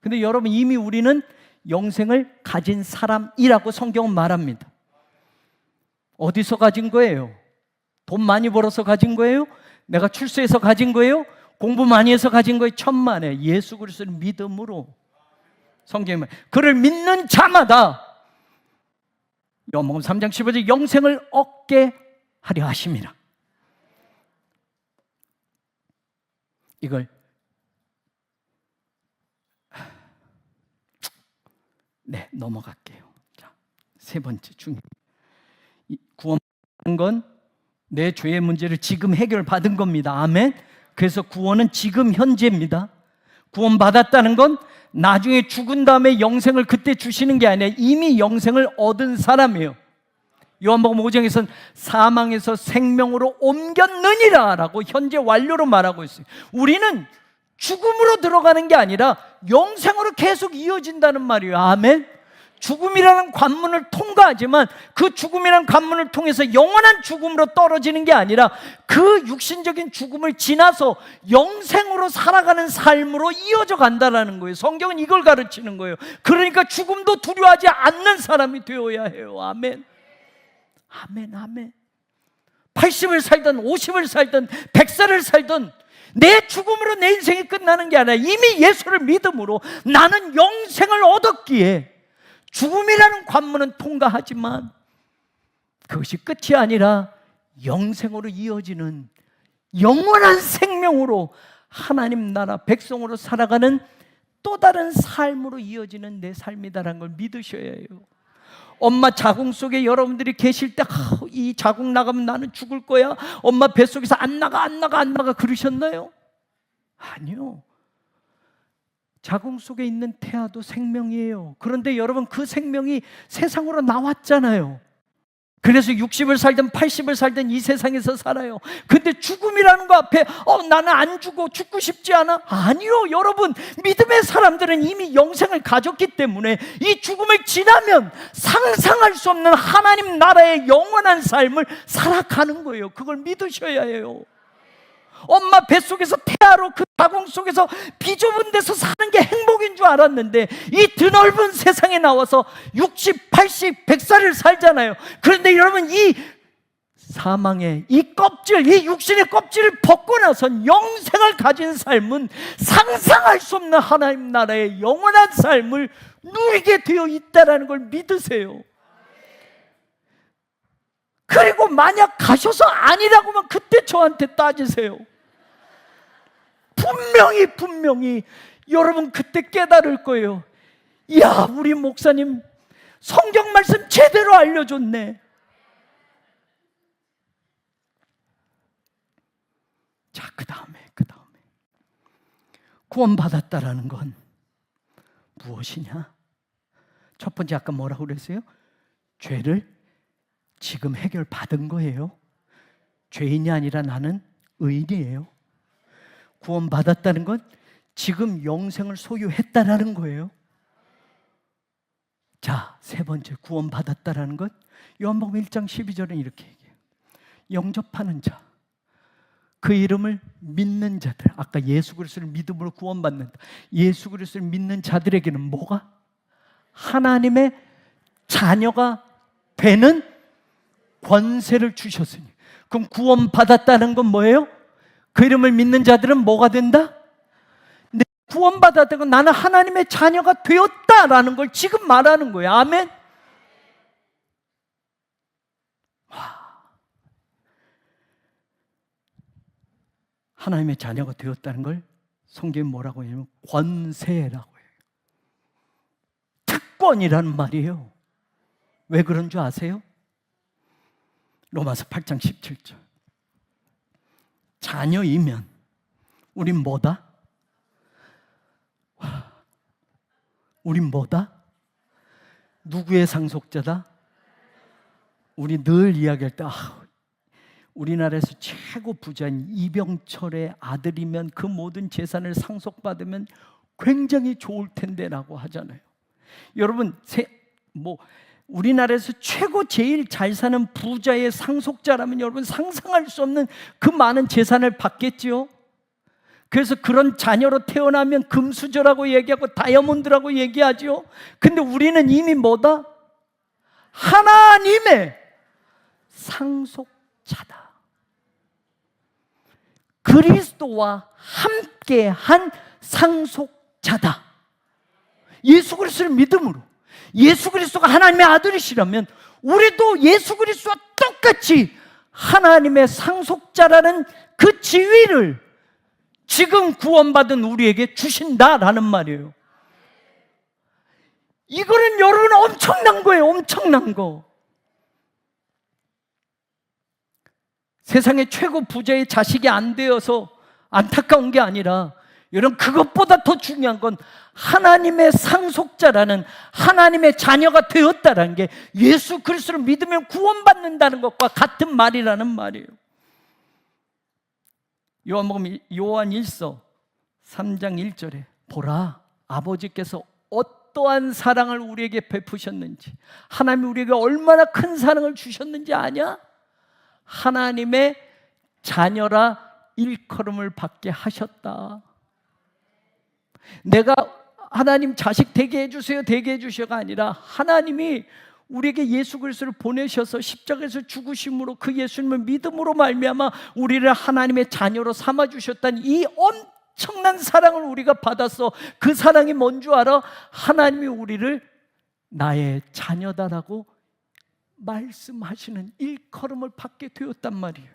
근데 여러분, 이미 우리는 영생을 가진 사람이라고 성경은 말합니다. 어디서 가진 거예요? 돈 많이 벌어서 가진 거예요? 내가 출세해서 가진 거예요? 공부 많이 해서 가진 거예요? 천만에 예수 그리스도를 믿음으로. 성경에 말, 그를 믿는 자마다 요한복음 3장 15절 영생을 얻게 하려 하심이라. 이걸 넘어갈게요. 자, 세 번째 중요한, 구원받는 건 내 죄의 문제를 지금 해결받은 겁니다. 아멘. 그래서 구원은 지금 현재입니다. 구원받았다는 건 나중에 죽은 다음에 영생을 그때 주시는 게 아니라 이미 영생을 얻은 사람이에요. 요한복음 5장에서는 사망에서 생명으로 옮겼느니라 라고 현재 완료로 말하고 있어요. 우리는 죽음으로 들어가는 게 아니라 영생으로 계속 이어진다는 말이에요. 아멘. 죽음이라는 관문을 통과하지만 그 죽음이라는 관문을 통해서 영원한 죽음으로 떨어지는 게 아니라 그 육신적인 죽음을 지나서 영생으로 살아가는 삶으로 이어져 간다는 거예요. 성경은 이걸 가르치는 거예요. 그러니까 죽음도 두려워하지 않는 사람이 되어야 해요. 아멘. 아멘, 아멘. 80을 살든 50을 살든 100살을 살든 내 죽음으로 내 인생이 끝나는 게 아니라 이미 예수를 믿음으로 나는 영생을 얻었기에 죽음이라는 관문은 통과하지만 그것이 끝이 아니라 영생으로 이어지는 영원한 생명으로 하나님 나라 백성으로 살아가는 또 다른 삶으로 이어지는 내 삶이다라는 걸 믿으셔야 해요. 엄마 자궁 속에 여러분들이 계실 때 이 자궁 나가면 나는 죽을 거야, 엄마 뱃속에서 안 나가 그러셨나요? 아니요. 자궁 속에 있는 태아도 생명이에요. 그런데 여러분, 그 생명이 세상으로 나왔잖아요. 그래서 60을 살든 80을 살든 이 세상에서 살아요. 근데 죽음이라는 거 앞에 나는 안 죽고 싶지 않아? 아니요. 여러분, 믿음의 사람들은 이미 영생을 가졌기 때문에 이 죽음을 지나면 상상할 수 없는 하나님 나라의 영원한 삶을 살아가는 거예요. 그걸 믿으셔야 해요. 엄마 뱃속에서 태아로 그 가공 속에서 비좁은 데서 사는 게 행복인 줄 알았는데 이 드넓은 세상에 나와서 60, 80, 100살을 살잖아요. 그런데 여러분, 이 사망의 이 껍질, 이 육신의 껍질을 벗고 나선 영생을 가진 삶은 상상할 수 없는 하나님 나라의 영원한 삶을 누리게 되어 있다는 걸 믿으세요. 그리고 만약 가셔서 아니라고 하면 그때 저한테 따지세요. 분명히 여러분 그때 깨달을 거예요. 이야, 우리 목사님 성경 말씀 제대로 알려줬네. 자, 그 다음에 구원받았다라는 건 무엇이냐? 첫 번째 아까 뭐라고 그랬어요? 죄를 지금 해결받은 거예요. 죄인이 아니라 나는 의인이에요. 구원받았다는 건 지금 영생을 소유했다라는 거예요. 자, 세 번째 구원받았다라는 것, 요한복음 1장 12절은 이렇게 얘기해요. 영접하는 자, 그 이름을 믿는 자들, 아까 예수 그리스도를 믿음으로 구원받는다. 예수 그리스도를 믿는 자들에게는 뭐가? 하나님의 자녀가 되는 권세를 주셨으니. 그럼 구원받았다는 건 뭐예요? 그 이름을 믿는 자들은 뭐가 된다? 내 구원받았다고 나는 하나님의 자녀가 되었다라는 걸 지금 말하는 거예요. 아멘? 하나님의 자녀가 되었다는 걸 성경에 뭐라고 하냐면 권세라고 해요. 특권이라는 말이에요. 왜 그런 줄 아세요? 로마서 8장 17절. 자녀이면 우린 뭐다? 우린 뭐다? 누구의 상속자다? 우리 늘 이야기할 때 우리나라에서 최고 부자인 이병철의 아들이면 그 모든 재산을 상속받으면 굉장히 좋을 텐데 라고 하잖아요. 여러분, 우리나라에서 최고 제일 잘 사는 부자의 상속자라면 여러분 상상할 수 없는 그 많은 재산을 받겠지요. 그래서 그런 자녀로 태어나면 금수저라고 얘기하고 다이아몬드라고 얘기하죠. 근데 우리는 이미 뭐다? 하나님의 상속자다. 그리스도와 함께한 상속자다. 예수 그리스도를 믿음으로, 예수 그리스도가 하나님의 아들이시라면 우리도 예수 그리스도와 똑같이 하나님의 상속자라는 그 지위를 지금 구원받은 우리에게 주신다라는 말이에요. 이거는 여러분 엄청난 거예요. 엄청난 거. 세상의 최고 부자의 자식이 안 되어서 안타까운 게 아니라 여러분, 그것보다 더 중요한 건 하나님의 상속자라는, 하나님의 자녀가 되었다는 게 예수 그리스도를 믿으면 구원받는다는 것과 같은 말이라는 말이에요. 요한 1서 3장 1절에 보라, 아버지께서 어떠한 사랑을 우리에게 베푸셨는지, 하나님이 우리에게 얼마나 큰 사랑을 주셨는지 아냐? 하나님의 자녀라 일컬음을 받게 하셨다. 내가 하나님 자식 되게 해주세요, 되게 해주셔가 아니라 하나님이 우리에게 예수 그리스도를 보내셔서 십자가에서 죽으심으로 그 예수님을 믿음으로 말미암아 우리를 하나님의 자녀로 삼아주셨다는 이 엄청난 사랑을 우리가 받았어. 그 사랑이 뭔 줄 알아? 하나님이 우리를 나의 자녀다라고 말씀하시는 일컬음을 받게 되었단 말이에요.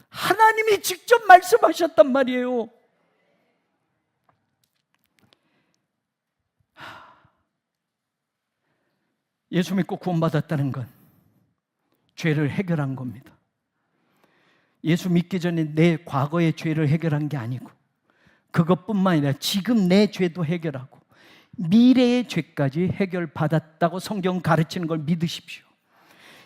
하나님이 직접 말씀하셨단 말이에요. 예수 믿고 구원받았다는 건 죄를 해결한 겁니다. 예수 믿기 전에 내 과거의 죄를 해결한 게 아니고, 그것뿐만 아니라 지금 내 죄도 해결하고 미래의 죄까지 해결받았다고 성경 가르치는 걸 믿으십시오.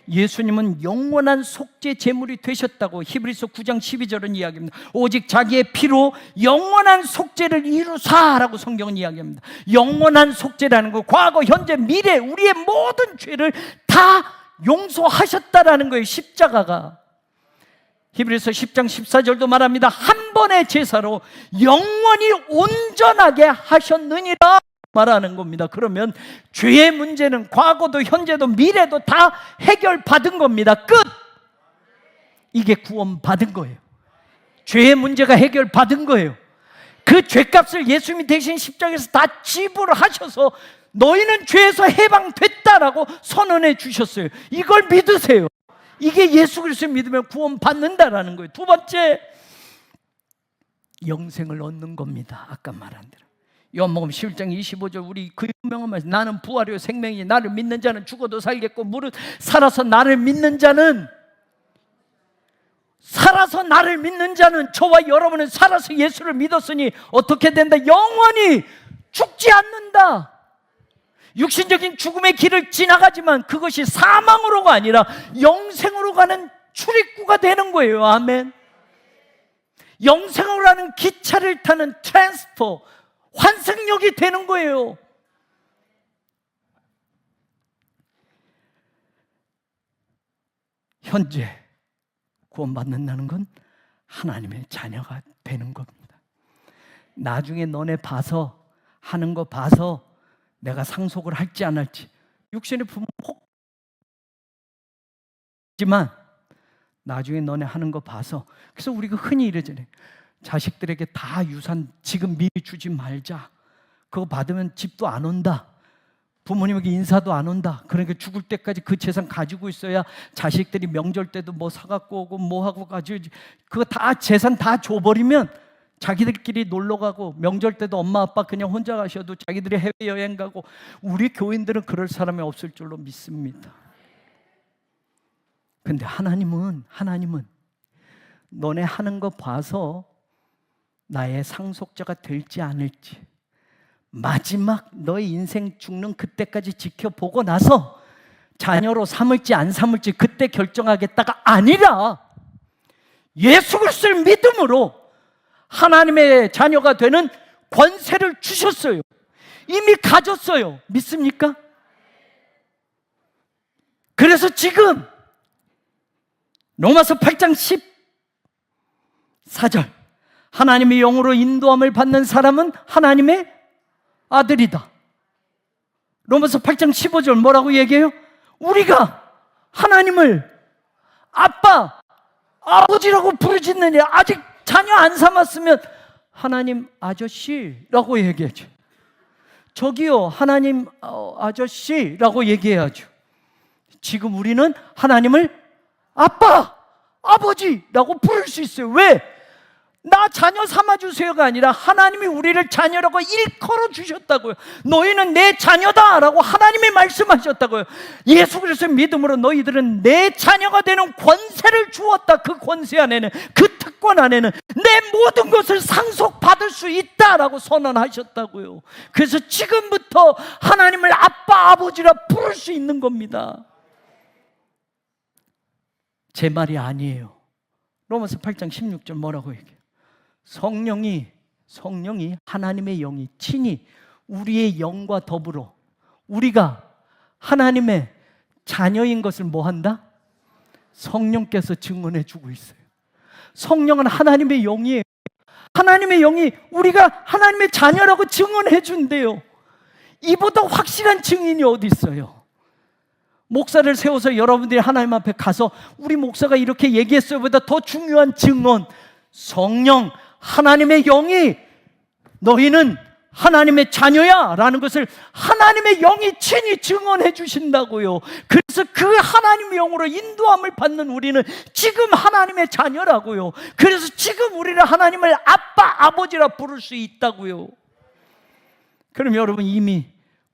예수님은 영원한 속죄 제물이 되셨다고 히브리서 9장 12절은 이야기합니다. 오직 자기의 피로 영원한 속죄를 이루사라고 성경은 이야기합니다. 영원한 속죄라는 거, 과거, 현재, 미래 우리의 모든 죄를 다 용서하셨다라는 거예요. 십자가가. 히브리서 10장 14절도 말합니다. 한 번의 제사로 영원히 온전하게 하셨느니라 말하는 겁니다. 그러면 죄의 문제는 과거도 현재도 미래도 다 해결받은 겁니다. 끝! 이게 구원받은 거예요. 죄의 문제가 해결받은 거예요. 그 죄값을 예수님이 대신 십자가에서 다 지불하셔서 너희는 죄에서 해방됐다라고 선언해 주셨어요. 이걸 믿으세요. 이게 예수 그리스도를 믿으면 구원받는다라는 거예요. 두 번째, 영생을 얻는 겁니다. 아까 말한 대로 요한복음 11장 25절 우리 그 유명한 말씀, 나는 부활이요 생명이니 나를 믿는 자는 죽어도 살겠고 무릇 살아서 나를 믿는 자는 저와 여러분은 살아서 예수를 믿었으니 어떻게 된다? 영원히 죽지 않는다. 육신적인 죽음의 길을 지나가지만 그것이 사망으로가 아니라 영생으로 가는 출입구가 되는 거예요. 아멘. 영생으로 가는 기차를 타는 트랜스포, 환승역이 되는 거예요. 현재 구원받는다는 건 하나님의 자녀가 되는 겁니다. 나중에 너네 봐서 하는 거 봐서 내가 상속을 할지 안 할지 육신의 부모 혹지만 나중에 너네 하는 거 봐서, 그래서 우리가 흔히 이러잖아요. 자식들에게 다 유산 지금 미리 주지 말자. 그거 받으면 집도 안 온다. 부모님에게 인사도 안 온다. 그러니까 죽을 때까지 그 재산 가지고 있어야 자식들이 명절 때도 뭐 사갖고 오고 뭐 하고 가지고, 그거 다 재산 다 줘버리면 자기들끼리 놀러 가고 명절 때도 엄마 아빠 그냥 혼자 가셔도 자기들이 해외여행 가고. 우리 교인들은 그럴 사람이 없을 줄로 믿습니다. 근데 하나님은 너네 하는 거 봐서 나의 상속자가 될지 않을지 마지막 너의 인생 죽는 그때까지 지켜보고 나서 자녀로 삼을지 안 삼을지 그때 결정하겠다가 아니라 예수 그리스도를 믿음으로 하나님의 자녀가 되는 권세를 주셨어요. 이미 가졌어요. 믿습니까? 그래서 지금 로마서 8장 14절 하나님의 영으로 인도함을 받는 사람은 하나님의 아들이다. 로마서 8장 15절 뭐라고 얘기해요? 우리가 하나님을 아빠, 아버지라고 부르짖느니 아직 자녀 안 삼았으면 하나님 아저씨라고 얘기하죠. 저기요 하나님 아저씨라고 얘기해야죠. 지금 우리는 하나님을 아빠, 아버지라고 부를 수 있어요. 왜? 나 자녀 삼아주세요가 아니라 하나님이 우리를 자녀라고 일컬어 주셨다고요. 너희는 내 자녀다라고 하나님이 말씀하셨다고요. 예수 그리스도의 믿음으로 너희들은 내 자녀가 되는 권세를 주었다. 그 권세 안에는, 그 특권 안에는 내 모든 것을 상속받을 수 있다라고 선언하셨다고요. 그래서 지금부터 하나님을 아빠, 아버지라 부를 수 있는 겁니다. 제 말이 아니에요. 로마서 8장 16절 뭐라고 얘기해요? 성령이 하나님의 영이 친히 우리의 영과 더불어 우리가 하나님의 자녀인 것을 뭐 한다? 성령께서 증언해 주고 있어요. 성령은 하나님의 영이에요. 하나님의 영이 우리가 하나님의 자녀라고 증언해 준대요. 이보다 확실한 증인이 어디 있어요? 목사를 세워서 여러분들이 하나님 앞에 가서 우리 목사가 이렇게 얘기했어요 보다 더 중요한 증언, 성령, 하나님의 영이 너희는 하나님의 자녀야 라는 것을 하나님의 영이 친히 증언해 주신다고요. 그래서 그 하나님의 영으로 인도함을 받는 우리는 지금 하나님의 자녀라고요. 그래서 지금 우리는 하나님을 아빠, 아버지라 부를 수 있다고요. 그럼 여러분 이미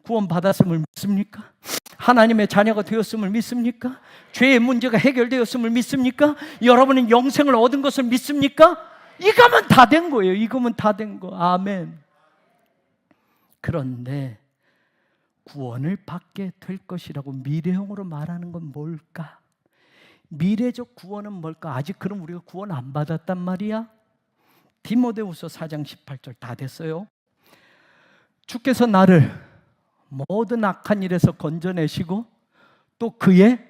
구원 받았음을 믿습니까? 하나님의 자녀가 되었음을 믿습니까? 죄의 문제가 해결되었음을 믿습니까? 여러분은 영생을 얻은 것을 믿습니까? 이거면 다 된 거예요. 이거면 다 된 거. 아멘. 그런데 구원을 받게 될 것이라고 미래형으로 말하는 건 뭘까? 미래적 구원은 뭘까? 아직 그럼 우리가 구원 안 받았단 말이야? 디모데후서 4장 18절 다 됐어요. 주께서 나를 모든 악한 일에서 건져내시고 또 그의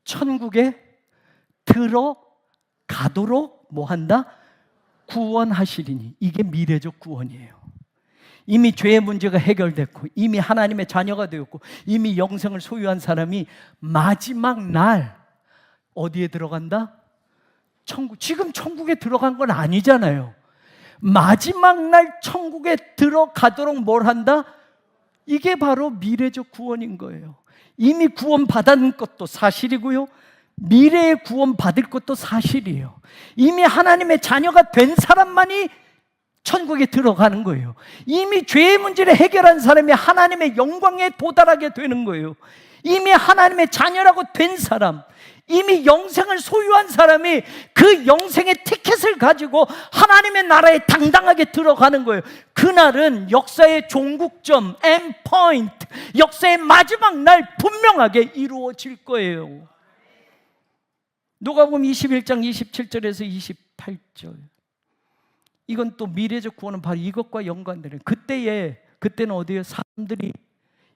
천국에 들어가도록 뭐한다? 구원하시리니. 이게 미래적 구원이에요. 이미 죄의 문제가 해결됐고 이미 하나님의 자녀가 되었고 이미 영생을 소유한 사람이 마지막 날 어디에 들어간다? 천국. 지금 천국에 들어간 건 아니잖아요. 마지막 날 천국에 들어가도록 뭘 한다? 이게 바로 미래적 구원인 거예요. 이미 구원 받은 것도 사실이고요, 미래에 구원 받을 것도 사실이에요. 이미 하나님의 자녀가 된 사람만이 천국에 들어가는 거예요. 이미 죄의 문제를 해결한 사람이 하나님의 영광에 도달하게 되는 거예요. 이미 하나님의 자녀라고 된 사람, 이미 영생을 소유한 사람이 그 영생의 티켓을 가지고 하나님의 나라에 당당하게 들어가는 거예요. 그날은 역사의 종국점, 엔드포인트, 역사의 마지막 날 분명하게 이루어질 거예요. 누가복음 21장 27절에서 28절. 이건 또 미래적 구원은 바로 이것과 연관되는. 그때는 어디에 사람들이,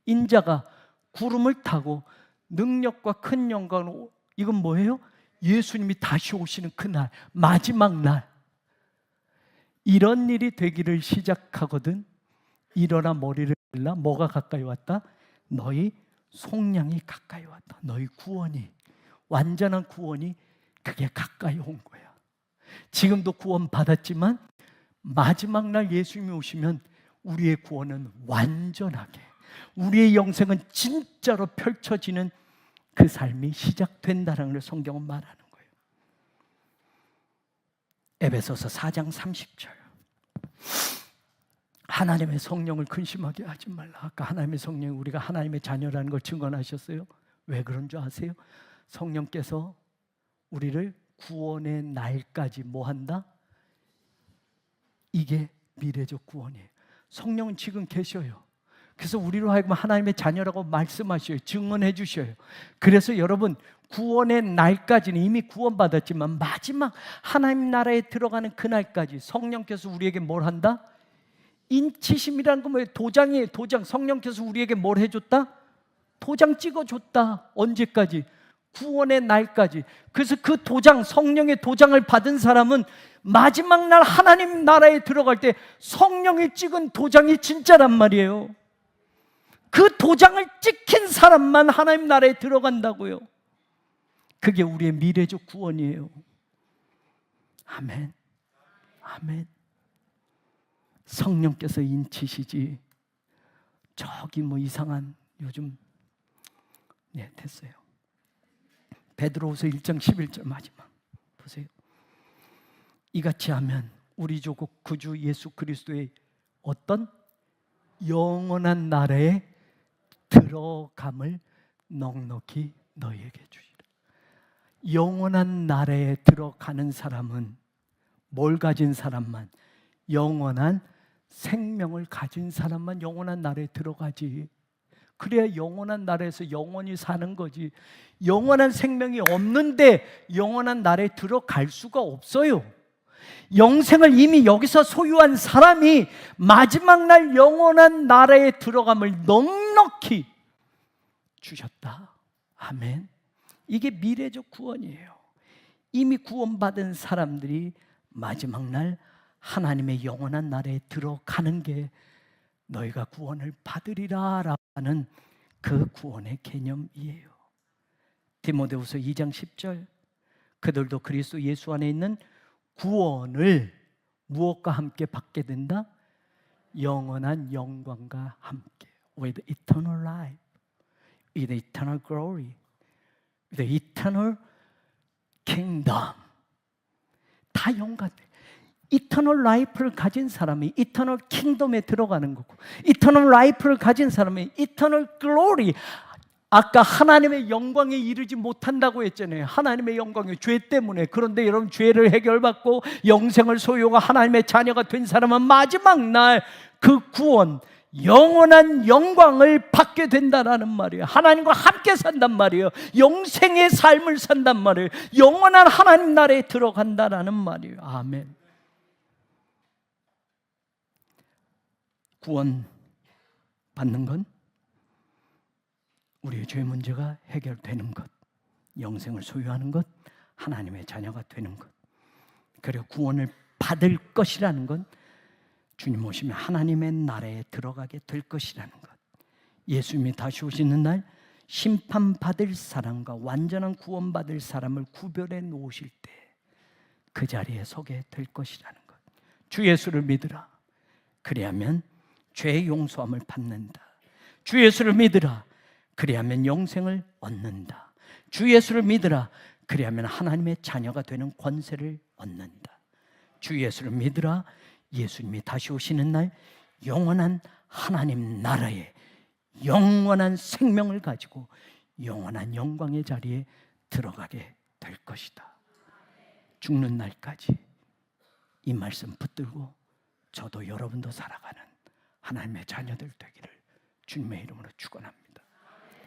인자가 구름을 타고 능력과 큰 영광으로, 이건 뭐예요? 예수님이 다시 오시는 그날, 마지막 날. 이런 일이 되기를 시작하거든 일어나 머리를 들라. 뭐가 가까이 왔다? 너희 속량이 가까이 왔다. 너희 구원이, 완전한 구원이 그게 가까이 온 거야. 지금도 구원 받았지만 마지막 날 예수님이 오시면 우리의 구원은 완전하게, 우리의 영생은 진짜로 펼쳐지는 그 삶이 시작된다는 걸 성경은 말하는 거예요. 에베소서 4장 30절. 하나님의 성령을 근심하게 하지 말라. 아까 하나님의 성령이 우리가 하나님의 자녀라는 걸 증언하셨어요. 왜 그런 줄 아세요? 성령께서 우리를 구원의 날까지 뭐한다? 이게 미래적 구원이에요. 성령은 지금 계셔요. 그래서 우리로 하여금 하나님의 자녀라고 말씀하셔요. 증언해 주셔요. 그래서 여러분, 구원의 날까지는 이미 구원받았지만 마지막 하나님 나라에 들어가는 그날까지 성령께서 우리에게 뭘 한다? 인치심이라는 건 뭐예요? 도장이에요. 도장. 성령께서 우리에게 뭘 해줬다? 도장 찍어줬다. 언제까지? 구원의 날까지. 그래서 그 도장, 성령의 도장을 받은 사람은 마지막 날 하나님 나라에 들어갈 때 성령이 찍은 도장이 진짜란 말이에요. 그 도장을 찍힌 사람만 하나님 나라에 들어간다고요. 그게 우리의 미래적 구원이에요. 아멘. 아멘. 성령께서 인치시지 저기 뭐 이상한 요즘 됐어요. 베드로후서 1장 11절 마지막 보세요. 이같이 하면 우리 조국 구주 예수 그리스도의 어떤 영원한 나라에 들어감을 넉넉히 너희에게 주시라. 영원한 나라에 들어가는 사람은 뭘 가진 사람만? 영원한 생명을 가진 사람만 영원한 나라에 들어가지. 그래야 영원한 나라에서 영원히 사는 거지. 영원한 생명이 없는데 영원한 나라에 들어갈 수가 없어요. 영생을 이미 여기서 소유한 사람이 마지막 날 영원한 나라에 들어감을 넉넉히 주셨다. 아멘. 이게 미래적 구원이에요. 이미 구원받은 사람들이 마지막 날 하나님의 영원한 나라에 들어가는 게 너희가 구원을 받으리라 라고 하는 그 구원의 개념이에요. 디모데후서 2장 10절. 그들도 그리스도 예수 안에 있는 구원을 무엇과 함께 받게 된다? 영원한 영광과 함께. With eternal life, with eternal glory, with eternal kingdom. 다 연관돼. 이터널 라이프를 가진 사람이 이터널 킹덤에 들어가는 거고, 이터널 라이프를 가진 사람이 이터널 글로리, 아까 하나님의 영광에 이르지 못한다고 했잖아요. 하나님의 영광이 죄 때문에. 그런데 여러분, 죄를 해결받고 영생을 소유하고 하나님의 자녀가 된 사람은 마지막 날 그 구원, 영원한 영광을 받게 된다라는 말이에요. 하나님과 함께 산단 말이에요. 영생의 삶을 산단 말이에요. 영원한 하나님 나라에 들어간다라는 말이에요. 아멘. 구원 받는 건 우리의 죄 문제가 해결되는 것, 영생을 소유하는 것, 하나님의 자녀가 되는 것, 그리고 구원을 받을 것이라는 건 주님 오시면 하나님의 나라에 들어가게 될 것이라는 것, 예수님이 다시 오시는 날 심판받을 사람과 완전한 구원받을 사람을 구별해 놓으실 때 그 자리에 서게 될 것이라는 것. 주 예수를 믿으라. 그리하면 죄의 용서함을 받는다. 주 예수를 믿으라. 그리하면 영생을 얻는다. 주 예수를 믿으라. 그리하면 하나님의 자녀가 되는 권세를 얻는다. 주 예수를 믿으라. 예수님이 다시 오시는 날 영원한 하나님 나라에 영원한 생명을 가지고 영원한 영광의 자리에 들어가게 될 것이다. 죽는 날까지 이 말씀 붙들고 저도 여러분도 살아가는 하나님의 자녀들 되기를 주님의 이름으로 축원합니다.